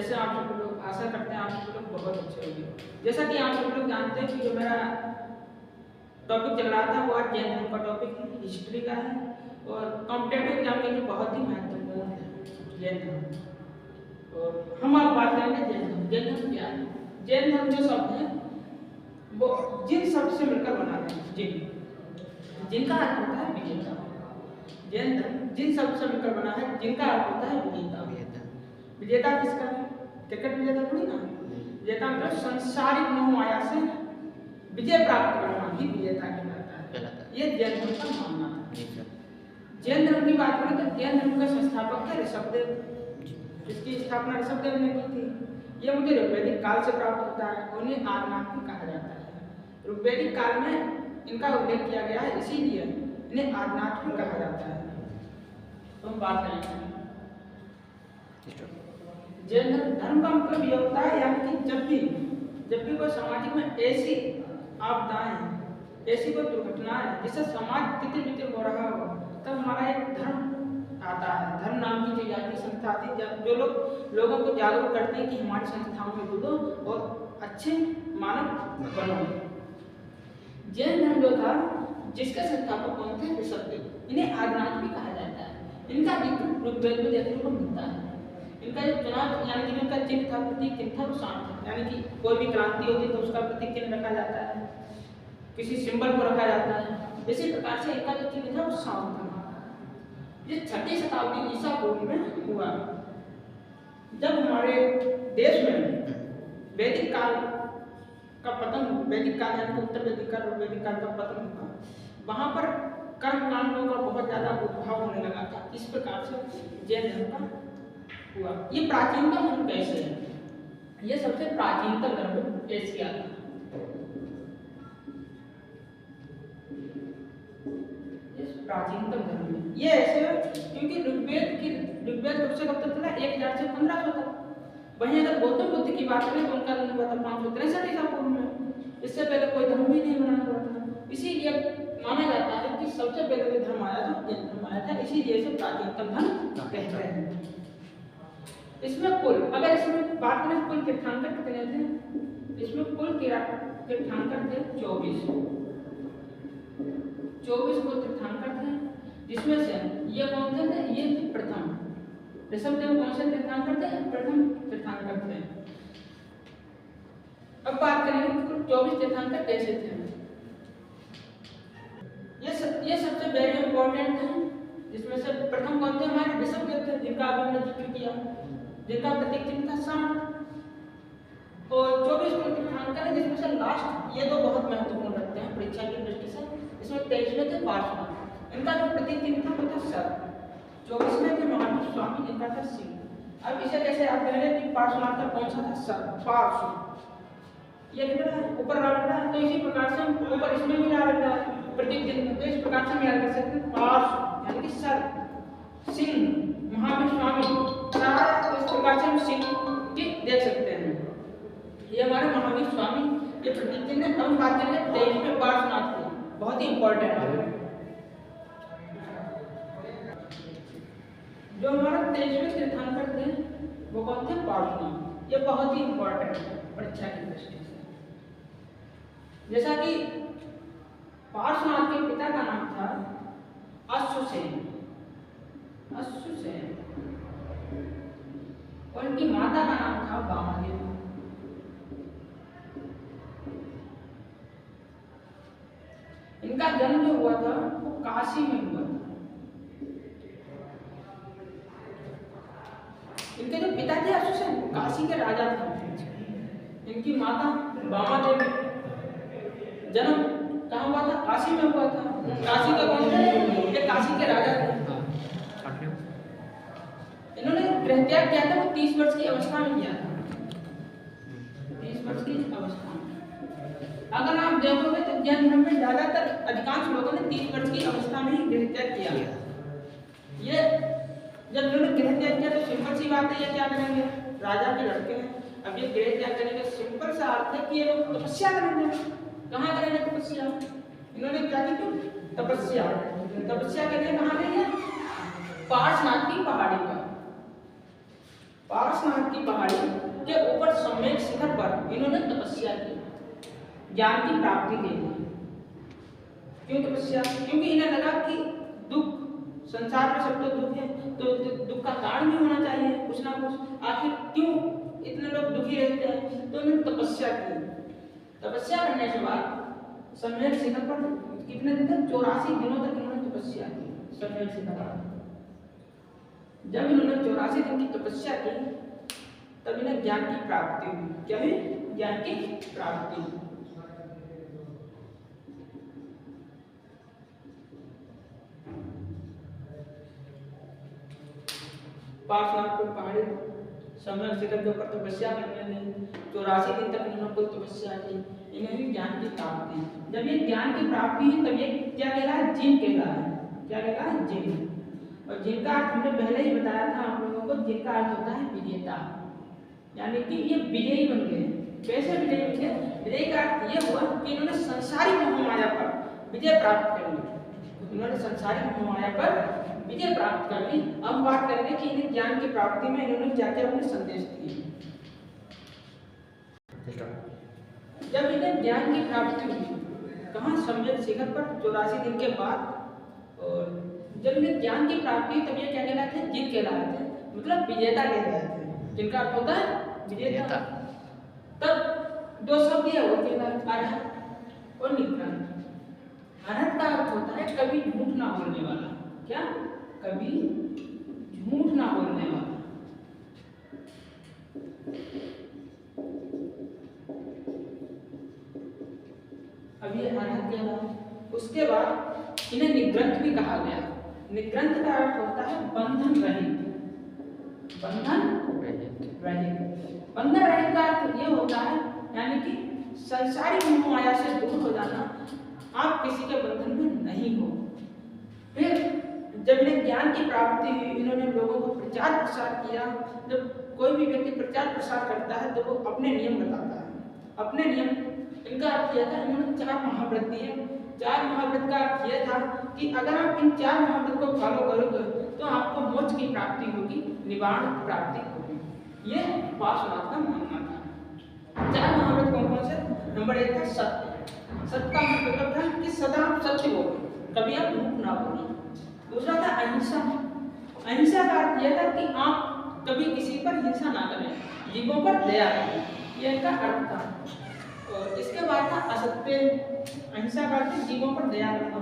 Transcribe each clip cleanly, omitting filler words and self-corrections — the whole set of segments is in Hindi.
जैसे आप सब लोग आशा करते हैं आप सब लोग बहुत अच्छे होंगे। जैसा कि आप सब लोग जानते हैं कि जो मेरा टॉपिक चल रहा था वो आज जैन धर्म का टॉपिक है, हिस्ट्री का है और कॉम्पिटेटिव एग्जाम के लिए बहुत ही महत्वपूर्ण है जैन धर्म। और हम आप बात करेंगे जैन धर्म। जैन धर्म क्या है? जैन धर्म जो शब्द है वो जिन शब्द से मिलकर बना है, जिनका अर्थ होता है विजेता। जैन धर्म जिन शब्द से मिलकर बना है जिनका अर्थ होता है विजेता। विजेता किसका है? क्रिकेट विजेता थोड़ी ना। विजेता मतलब संसारिक मोह माया से विजय प्राप्त करना ही विजेता कहलाता है। ये जैन धर्म का मानना है। जैन धर्म की बात करें तो जैन धर्म का संस्थापक है ऋषभदेव। इसकी स्थापना ऋषभदेव ने की थी। ये मुझे ऋग्वैदिक काल से प्राप्त होता है। उन्हें आदिनाथ भी कहा जाता है। ऋग्वैदिक काल में इनका उल्लेख किया गया है, इसीलिए इन्हें आदिनाथ भी कहा जाता है। तो हम बात करेंगे जैन धर्म का मतलब ये होता है यानी कि जब भी कोई सामाजिक में ऐसी आपदाएं, ऐसी कोई दुर्घटना है जिससे समाज तितर-बितर हो रहा हो, तब हमारा एक धर्म आता है। धर्म नाम की जो जाति संस्था आती है जो लोग लोगों को जागरूक करते हैं कि हमारी संस्थाओं में जुड़ो और अच्छे मानव बनो। जैन धर्म जो था जिसके संस्थापक कौन थे? ऋषभदेव। इन्हें आदिनाथ भी कहा जाता है। इनका जिक्र ऋग्वेद में देखने को मिलता है। इनका जो चुनाव यानी कि इनका चिन्ह था, प्रतीक चिन्ह था वो सांप था। यानी कि कोई भी क्रांति होती तो उसका प्रतीक चिन्ह रखा जाता है, किसी सिंबल को रखा जाता है। इसी प्रकार से इनका जो चिन्ह था वो सांप था। ये 6वीं शताब्दी ईसा पूर्व में हुआ जब हमारे देश में वैदिक काल का पतन, वैदिक काल यानी उत्तर वैदिक काल और वैदिक काल का पतन हुआ। वहां पर कर्म कांडों का बहुत ज्यादा उद्भव होने लगा था। इस प्रकार से जैन धर्म का हुआ। ये प्राचीनतम धर्म कैसे है? ये सबसे प्राचीनतम धर्म एशिया का। प्राचीनतम धर्म है ये ऐसे है क्योंकि ऋग्वेद कब से कब तक चला? 1000 से 1500 तक। वहीं अगर गौतम बुद्ध की बात करें तो उनका जन्म हुआ था 563 ईसा पूर्व में। इससे पहले कोई धर्म भी नहीं बना हुआ था। इसीलिए माना जाता है कि सबसे पहले जो धर्म आया था जैन धर्म आया था, इसीलिए इसे प्राचीनतम धर्म कहते हैं। इसमें कुल अगर इसमें बात करें कुल तीर्थंकर कितने थे? इसमें कुल तीर्थंकर थे 24 कुल तीर्थंकर थे, जिसमें से ये कौन थे? ये प्रथम ऋषभदेव कौन से तीर्थंकर थे? प्रथम तीर्थंकर थे। अब बात करेंगे कुल 24 तीर्थंकर कैसे थे। ये सबसे वेरी इंपॉर्टेंट है। जिसमें से प्रथम कौन थे? हमारे ऋषभदेव थे, जिनका अभी हमने जिक्र किया, जिनका प्रतीक चिन्ह था सांप। और 24 कुल तीर्थंकर है, जिसमें से लास्ट ये दो बहुत महत्वपूर्ण रखते हैं परीक्षा की दृष्टि से। इसमें 23वें थे पार्श्वनाथ। इनका जो प्रतीक चिन्ह था वो था सर्प। 24वें थे महावीर स्वामी, इनका था सिंह। अब इसे कैसे याद करेंगे कि पार्श्वनाथ का कौन सा था? सर्प। पार्श्व ये लिख रहा है ऊपर डाल रहा है, तो इसी प्रकार से ऊपर इसमें भी डाल रहा है प्रतीक चिन्ह। तो इस प्रकार से हम याद कर सकते हैं पार्श्व यानी कि सर्प, सिंह, महावीर स्वामी। इस प्रकार से हम सिंह की देख सकते हैं। ये हमारे महावीर स्वामी ये प्रतीक चिन्ह है। हम बात करेंगे 23वें पार्श्वनाथ की, बहुत ही इंपॉर्टेंट है। जो हमारा 23वें तीर्थंकर थे वो कौन थे? पार्श्वनाथ। ये बहुत ही इंपॉर्टेंट है परीक्षा की दृष्टि से। जैसा कि पार्श्वनाथ के पिता का नाम था अश्वसेन और उनकी माता का नाम था वामादेवी। इनका जन्म जो हुआ था वो काशी में हुआ था। इनके जो पिता थे अश्वसेन वो काशी के राजा थे। इनकी माता वामादेवी जन्म कहाँ हुआ था? काशी में हुआ था। काशी का कौन थे? ये काशी के राजा थे। इन्होंने गृह त्याग किया था वो 30 वर्ष की अवस्था में किया था। 30 वर्ष की अवस्था में। अगर आप देखोगे तो जैन धर्म में ज्यादातर अधिकांश लोगों ने 30 वर्ष की अवस्था में ही गृह त्याग किया। ये जब इन्होंने गृह त्याग किया तो सिंपल सी बात है, ये क्या करेंगे? राजा के लड़के हैं। अब ये गृह त्याग करने का सिंपल सा अर्थ है कि ये लोग तपस्या करेंगे। कहाँ करेंगे तपस्या? इन्होंने क्या की? तपस्या के लिए कहाँ गए? पार्श्वनाथ की पहाड़ी पर। पार्श्वनाथ की पहाड़ी के ऊपर सम्यक शिखर पर इन्होंने तपस्या की ज्ञान की प्राप्ति के लिए। क्यों तपस्या? क्योंकि इन्हें लगा कि दुख, संसार में सब तो दुख है, तो दुख का कारण भी होना चाहिए कुछ ना कुछ। आखिर क्यों इतने लोग दुखी रहते हैं? तो इन्होंने तपस्या की। तपस्या करने के बाद सम्यक शिखर पर कितने दिन तक? 84 दिनों तक इन्होंने तपस्या की सम्यक शिखर पर। जब इन्होंने 84 दिन की तपस्या की तब इन्हें ज्ञान की प्राप्ति हुई। क्या हुई? ज्ञान की प्राप्ति। पार्श्वनाथ पर पहाड़ी सम्यक शिखर के ऊपर तपस्या करने में 84 दिन तक इन्होंने कुल तपस्या की, इन्हें भी ज्ञान की प्राप्ति। जब ये ज्ञान की प्राप्ति हुई तब ये क्या कहलाया? जिन कहलाया। क्या कहलाया? जिन। और जिनका अर्थ हमने पहले ही बताया था आप लोगों को, जिनका अर्थ होता है विजेता, यानी कि ये विजयी बन गए। कैसे विजयी बन गए? विजयी का अर्थ ये हुआ कि इन्होंने संसारी मोहमाया पर विजय प्राप्त कर ली। इन्होंने संसारी मोहमाया पर विजय प्राप्त कर ली। अब बात करेंगे कि इन्हें ज्ञान की प्राप्ति में इन्होंने क्या क्या अपने संदेश दिए। जब इन्हें ज्ञान की प्राप्ति हुई, कहाँ? सम्यक शिखर पर 84 दिन के बाद। और जब इन्हें ज्ञान की प्राप्ति तब ये क्या कहलाते थे? जिन कहलाते थे, मतलब विजेता कहलाते थे। जिनका अर्थ होता है विजेता। तब दो शब्द ये और कहलाते, अरहत और निग्रंथ। अरहत का अर्थ होता है कभी झूठ ना बोलने वाला। क्या? कभी झूठ ना बोलने वाला। अब ये अरहत कहलाता। उसके बाद इन्हें निग्रंथ भी कहा गया। निग्रंथ का अर्थ होता है बंधन रहित। बंधन रहित। बंधन रहित का अर्थ ये होता है यानी कि संसारी मोह माया से दूर हो जाना, आप किसी के बंधन में नहीं हो। फिर जब इन्हें ज्ञान की प्राप्ति हुई, इन्होंने लोगों को प्रचार प्रसार किया। जब कोई भी व्यक्ति प्रचार प्रसार करता है तो वो अपने नियम बताता है। अपने नियम, इनका अर्थ यह था, इन्होंने 4 महाव्रत दिए। 4 महाव्रत का अर्थ यह था कि अगर आप इन 4 महाव्रत को फॉलो करोगे तो आपको मोक्ष की प्राप्ति होगी, निवारण की प्राप्ति होगी। ये पार्श्वनाथ का मानना था। 4 महाव्रत कौन कौन से? नंबर 1 था सत्य। सत्य का मतलब था कि सदा आप सत्य बोलो, कभी आप झूठ ना बोलो। दूसरा था अहिंसा। अहिंसा का अर्थ यह था कि आप कभी किसी पर हिंसा ना करें, जीवों पर दया करें, यह इनका अर्थ था। और इसके बाद था असत्य। अहिंसा का अर्थ जीवों पर दया करना,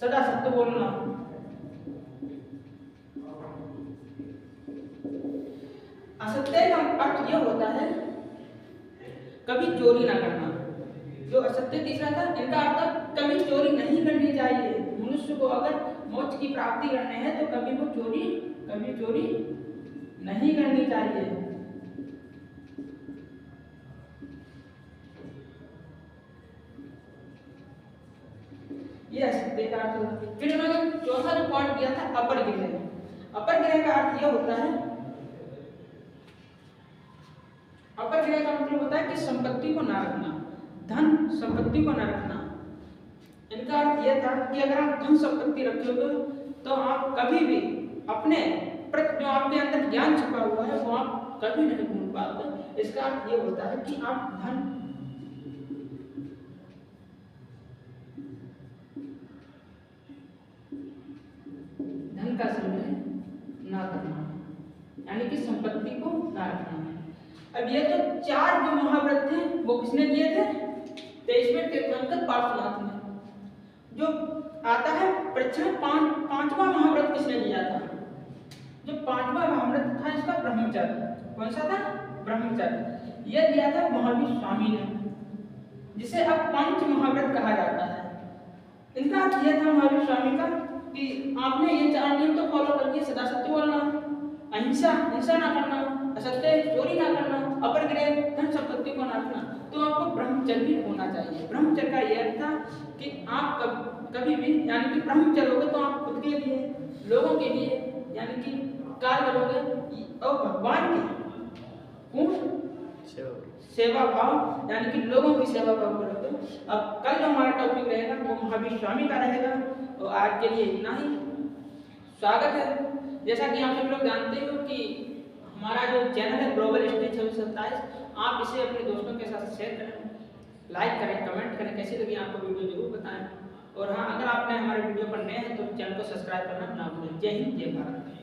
सदा सत्य बोलना। असत्य का अर्थ यह होता है कभी चोरी ना करना। जो असत्य तीसरा था, इनका अर्थ कभी चोरी नहीं करनी चाहिए। मनुष्य को अगर मोक्ष की प्राप्ति करने है तो कभी चोरी नहीं करनी चाहिए। ये असत्य का अर्थ। फिर उन्होंने चौथा जो पॉइंट दिया था अपर ग्रह। अपर ग्रह का अर्थ यह होता है, अपर ग्रह का मतलब होता है कि संपत्ति को ना रखना, धन संपत्ति को ना रखना। इनका अर्थ यह था कि अगर आप धन संपत्ति रखोगे तो आप कभी भी अपने जो आपके अंदर ज्ञान छुपा हुआ है वो आप कभी नहीं भूल पाओगे। इसका अर्थ यह होता है कि आप धन का संग्रह ना करना, यानी कि संपत्ति को ना रखना। अब ये तो 4 जो महाव्रत थे वो किसने दिए थे? 23वें तीर्थंकर पार्श्वनाथ ने। जो आता है प्रश्न 5वां महाव्रत किसने दिया था? जो 5वां महाव्रत था इसका ब्रह्मचर्य। कौन सा था? ब्रह्मचर्य। यह दिया था महावीर स्वामी ने, जिसे अब पंच महाव्रत कहा जाता है। इनका अर्थ यह था महावीर स्वामी का कि आपने ये 4 नियम तो फॉलो कर दिए, सदा सत्य बोलना, अहिंसा, हिंसा ना करना, असत्य, चोरी ना करना, अपर ग्रह, धन संपत्ति को ना रखना, तो आपको ब्रह्मचर्य भी होना चाहिए। ब्रह्मचर्य का यह था कि आप कभी भी यानी कि ब्रह्मचर्य होगा तो आप खुद के लिए, लोगों के लिए यानी कि कार्य करोगे और भगवान की सेवा भाव यानी कि लोगों की सेवा भाव करोगे। अब कल जो हमारा टॉपिक रहेगा वो महावीर स्वामी का रहेगा। तो आज के लिए इतना ही। स्वागत है। जैसा कि आप सब लोग जानते हो कि हमारा जो चैनल है ग्लोबल हिस्ट्री 2627, आप इसे अपने दोस्तों के साथ शेयर करें, लाइक करें, कमेंट करें, कैसी लगी आपको वीडियो जरूर बताएं। और हाँ, अगर आपने हमारे वीडियो पर नए हैं तो चैनल को सब्सक्राइब करना ना भूलें। जय हिंद, जय भारत।